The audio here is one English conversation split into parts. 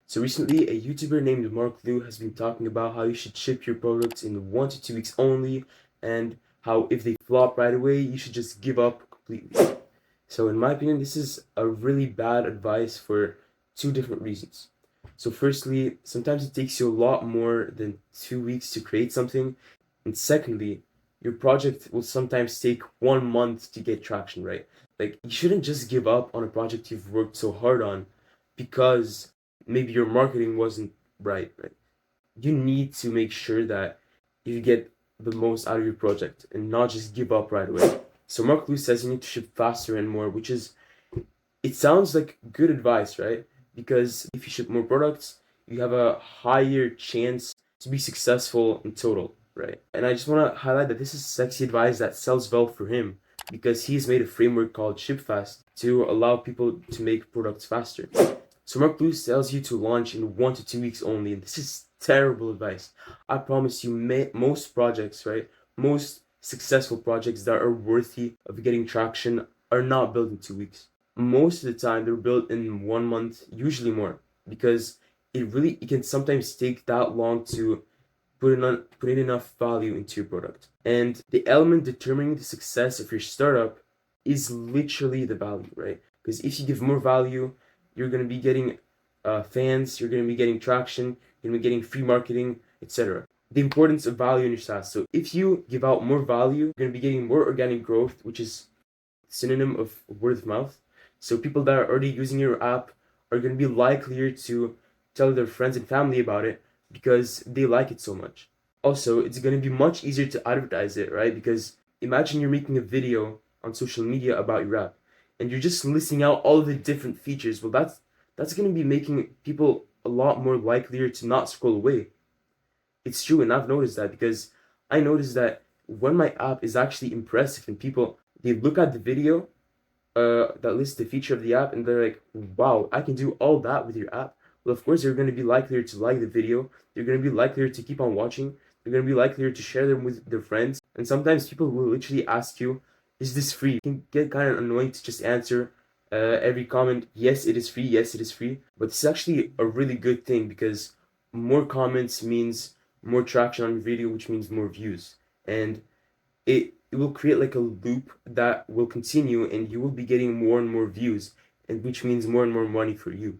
So recently, a YouTuber named Marc Lou has been talking about how you should ship your products in 1 to 2 weeks only, and how if they flop right away, you should just give up completely. So in my opinion, this is a really bad advice for two different reasons. So firstly, sometimes it takes you a lot more than 2 weeks to create something. And secondly, your project will sometimes take 1 month to get traction, right? Like you shouldn't just give up on a project you've worked so hard on because maybe your marketing wasn't right? You need to make sure that you get the most out of your project and not just give up right away. So Marc Lou says you need to ship faster and more, which is, it sounds like good advice, right? Because if you ship more products, you have a higher chance to be successful in total, right? And I just want to highlight that this is sexy advice that sells well for him because he's made a framework called ShipFast to allow people to make products faster. So Marc Lou tells you to launch in 1 to 2 weeks only, and this is terrible advice. I promise you, most projects, right? Most successful projects that are worthy of getting traction are not built in 2 weeks. Most of the time, they're built in 1 month, usually more, because it can sometimes take that long to put in enough value into your product. And the element determining the success of your startup is literally the value, right? Because if you give more value, you're going to be getting fans, you're going to be getting traction, you're going to be getting free marketing, etc. The importance of value in your SaaS. So if you give out more value, you're going to be getting more organic growth, which is synonym of word of mouth. So people that are already using your app are going to be likelier to tell their friends and family about it because they like it so much. Also, it's going to be much easier to advertise it, right? Because imagine you're making a video on social media about your app and you're just listing out all of the different features. Well, that's going to be making people a lot more likelier to not scroll away. It's true, and I've noticed that because I noticed that when my app is actually impressive and people they look at the video that lists the feature of the app and they're like, wow, I can do all that with your app. Well, of course, they're going to be likelier to like the video. They're going to be likelier to keep on watching. They're going to be likelier to share them with their friends. And sometimes people will literally ask you, is this free? It can get kind of annoying to just answer every comment, yes, it is free, yes, it is free. But it's actually a really good thing because more comments means more traction on your video, which means more views. And it will create like a loop that will continue and you will be getting more and more views, and which means more and more money for you.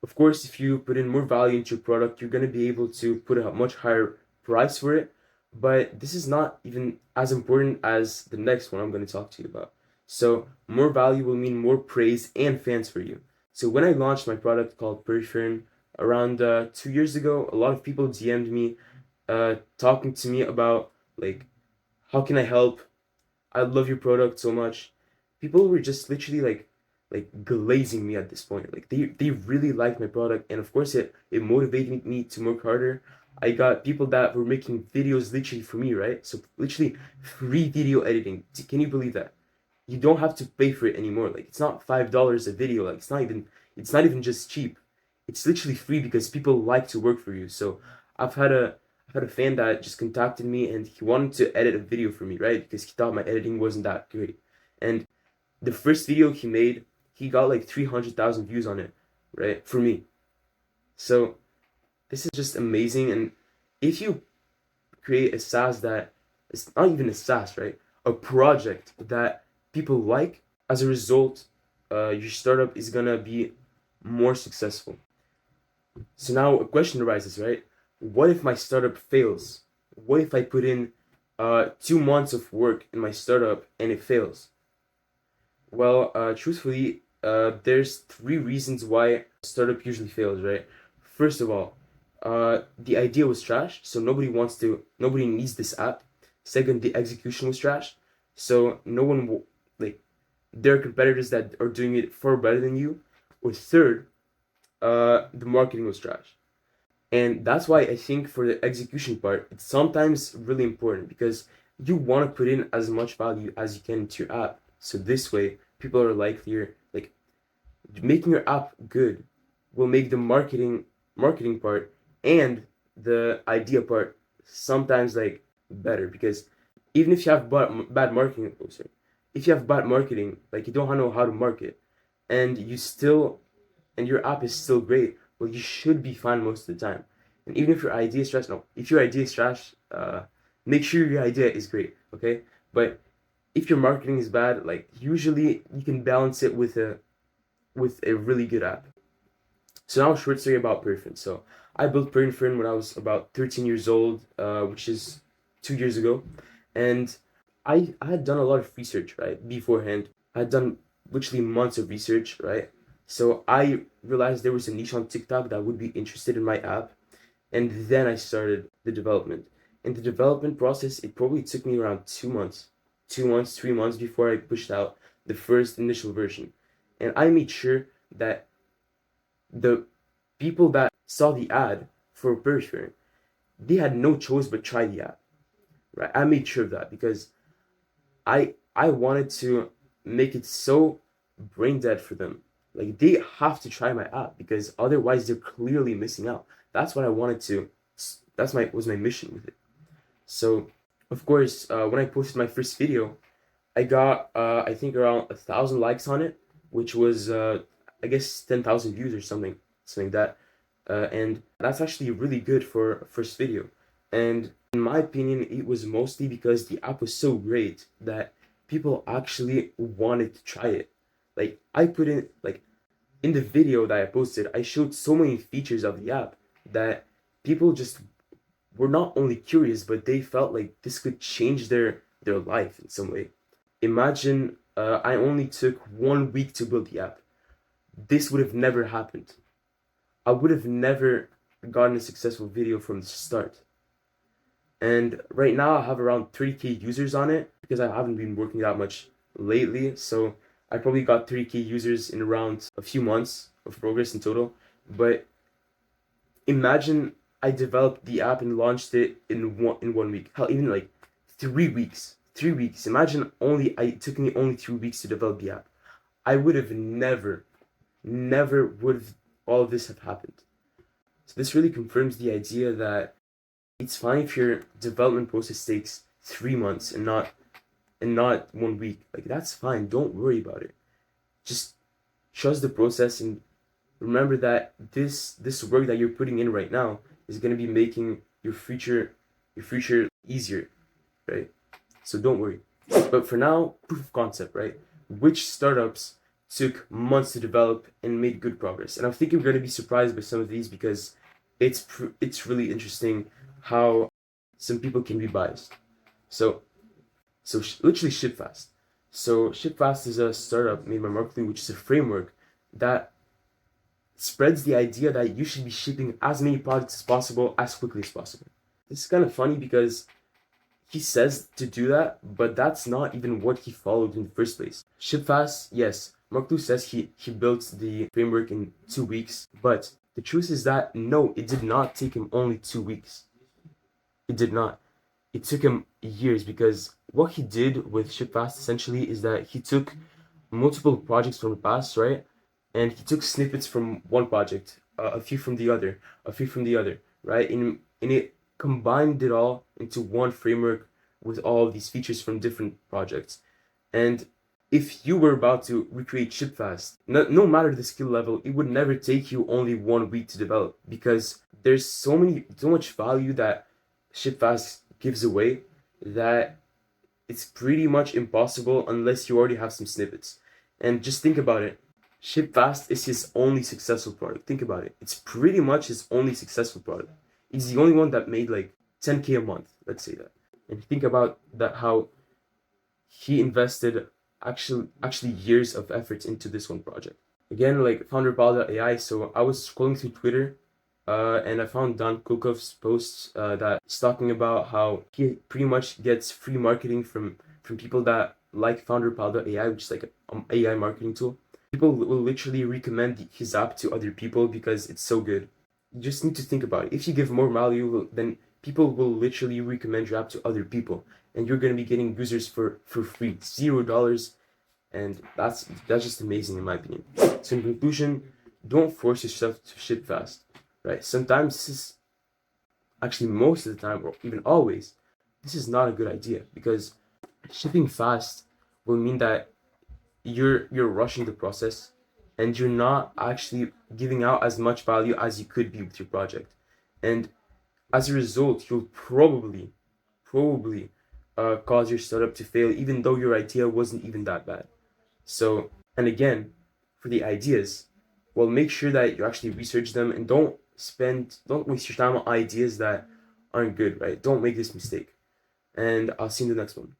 Of course, if you put in more value into your product, you're going to be able to put a much higher price for it, but this is not even as important as the next one I'm going to talk to you about. So more value will mean more praise and fans for you. So when I launched my product called Perfume around 2 years ago, a lot of people DM'd me talking to me about like, how can I help? I love your product so much. People were just literally like glazing me at this point. Like they really liked my product, and of course it motivated me to work harder. I got people that were making videos literally for me, right? So literally free video editing. Can you believe that? You don't have to pay for it anymore. Like it's not $5 a video. Like it's not even just cheap. It's literally free because people like to work for you. So I've had a I've had a fan that just contacted me and he wanted to edit a video for me, right? Because he thought my editing wasn't that great. And the first video he made, he got like 300,000 views on it, right? For me. So this is just amazing. And if you create a SaaS that it's not even a SaaS, right? A project that people like, as a result, your startup is gonna be more successful. So now a question arises, right? What if my startup fails? What if I put in 2 months of work in my startup and it fails? Well, truthfully, there's three reasons why a startup usually fails, right? First of all, the idea was trash, so nobody needs this app. Second, the execution was trash, so no one will, like, there are competitors that are doing it far better than you. Or third, the marketing was trash. And that's why I think for the execution part, it's sometimes really important because you want to put in as much value as you can into your app. So this way, people are likelier, like making your app good will make the marketing part and the idea part sometimes like better because even if you have bad marketing, oh, sorry, if you have bad marketing, like you don't know how to market, and you still and your app is still great, well, you should be fine most of the time. And even if your idea is trash, no, if your idea is trash, make sure your idea is great, okay? But if your marketing is bad, like usually you can balance it with a really good app. So now a short story about Perfin. So I built Perfin when I was about 13 years old, which is 2 years ago, and I had done a lot of research right beforehand. I had done literally months of research, right? So I realized there was a niche on TikTok that would be interested in my app, and then I started the development. In the development process, it probably took me around 2 months, 2 months, 3 months before I pushed out the first initial version. And I made sure that the people that saw the ad for Berkshire, they had no choice but try the app, right? I made sure of that because I wanted to make it so brain dead for them. Like they have to try my app because otherwise they're clearly missing out. That's what I wanted to. That's my was my mission with it. So, of course, when I posted my first video, I got I think around 1,000 likes on it, which was I guess 10,000 views or something like that, and that's actually really good for a first video. And in my opinion, it was mostly because the app was so great that people actually wanted to try it. Like I put in like in the video that I posted, I showed so many features of the app that people just were not only curious, but they felt like this could change their life in some way. Imagine I only took 1 week to build the app. This would have never happened. I would have never gotten a successful video from the start. And right now I have around 30K users on it because I haven't been working that much lately. So I probably got 30K users in around a few months of progress in total. But imagine I developed the app and launched it in 1 week. Hell, even like 3 weeks. 3 weeks. Imagine it took me only 3 weeks to develop the app. I would have never would have all of this have happened. So this really confirms the idea that it's fine if your development process takes 3 months and not 1 week. Like that's fine. Don't worry about it. Just trust the process and remember that this work that you're putting in right now is gonna be making your future easier, right? So don't worry. But for now, proof of concept, right? Which startups took months to develop and made good progress? And I think you're gonna be surprised by some of these because it's really interesting how some people can be biased. So literally ShipFast. So ShipFast is a startup made by Marc Lou, which is a framework that spreads the idea that you should be shipping as many products as possible as quickly as possible. This is kind of funny because he says to do that, but that's not even what he followed in the first place. ShipFast, yes, Marc Lou says he built the framework in 2 weeks, but the truth is that no, it did not take him only 2 weeks. It did not. It took him years because what he did with ShipFast essentially is that he took multiple projects from the past, right? And he took snippets from one project, a few from the other, a few from the other, right? And it combined it all into one framework with all of these features from different projects. And if you were about to recreate ShipFast, no matter the skill level, it would never take you only 1 week to develop because there's so much value that ShipFast gives away that it's pretty much impossible unless you already have some snippets. And just think about it. ShipFast is his only successful product. Think about it. It's pretty much his only successful product. He's the only one that made like 10K a month, let's say that. And think about that how he invested actually years of effort into this one project. Again, like Founderpal.ai, so I was scrolling through Twitter and I found Dan Kulkov's posts that he's talking about how he pretty much gets free marketing from people that like Founderpal.ai, which is like an AI marketing tool. People will literally recommend his app to other people because it's so good. You just need to think about it. If you give more value, then people will literally recommend your app to other people, and you're gonna be getting users for free, $0, and that's just amazing in my opinion. So in conclusion, don't force yourself to ship fast, right? Sometimes this is actually most of the time, or even always, this is not a good idea because shipping fast will mean that you're rushing the process and you're not actually giving out as much value as you could be with your project. And as a result, you'll probably cause your startup to fail, even though your idea wasn't even that bad. So, and again, for the ideas, well, make sure that you actually research them, and don't waste your time on ideas that aren't good, right? Don't make this mistake. And I'll see you in the next one.